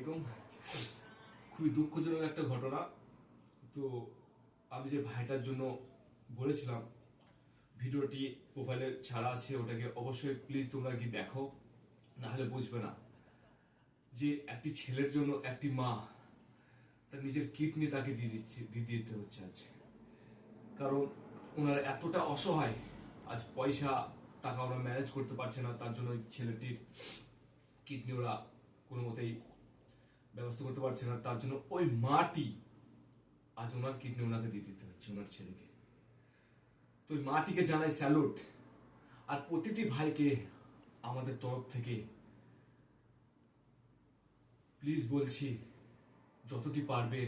আলাইকুম। খুবই দুঃখজনক একটা ঘটনা। তো আমি যে ভাইটার জন্য বলেছিলাম ভিডিওটি প্রোফাইলে ছাড়া আছে, ওটাকে অবশ্যই প্লিজ তোমরা কি দেখো, না হলে বুঝবে না যে একটি ছেলের জন্য একটি মা তার নিজের কিডনি তাকে দিয়ে দিতে হচ্ছে আজ। কারণ ওনারা এতটা অসহায়, আজ পয়সা টাকা ওরা ম্যানেজ করতে পারছে না, তার জন্য ওই ছেলেটির কিডনি ওরা কোনো মতেই ব্যবস্থা করতে পারছে না, তার জন্য ওই মাটি আজ ওনার কিডনি ওনাকে দিয়ে দিতে হচ্ছে ওনার ছেলেকে। তো ওই মাটিকে জানাই স্যালুট। আর প্রতিটি ভাইকে আমাদের তরফ থেকে প্লিজ বলছি, যতটি পারবে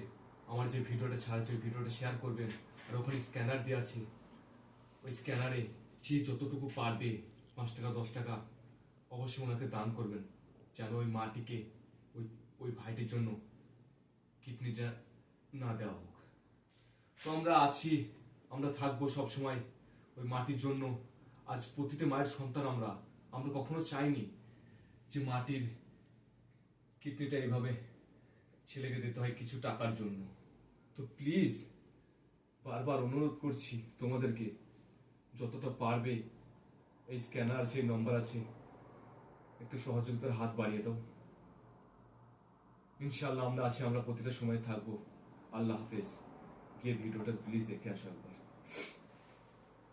আমার যে ভিডিওটা ছাড়ছে ওই ভিডিওটা শেয়ার করবেন। আর ওখানে স্ক্যানার দেওয়া আছে, ওই স্ক্যানারে যে যতটুকু পারবে 5 টাকা 10 টাকা অবশ্যই ওনাকে দান করবেন, যেন ওই মাটিকে ওই ওই ভাইটির জন্য কিডনিটা না দেওয়া হোক। তো আমরা আছি, আমরা থাকবো সব সময় ওই মাটির জন্য। আজ প্রতিটা মায়ের সন্তান আমরা আমরা কখনো চাইনি যে মাটির কিডনিটা এইভাবে ছেলেকে দিতে হয় কিছু টাকার জন্য। তো প্লিজ বারবার অনুরোধ করছি তোমাদেরকে, যতটা পারবে এই স্ক্যানার আছে, নম্বর আছে, একটু সহযোগিতার হাত বাড়িয়ে দাও। ইনশাআল্লাহ আমরা আছি, আমরা প্রতিটা সময় থাকবো। আল্লাহ হাফেজ। গিয়ে ভিডিওটা প্লিজ দেখে আসো একবার।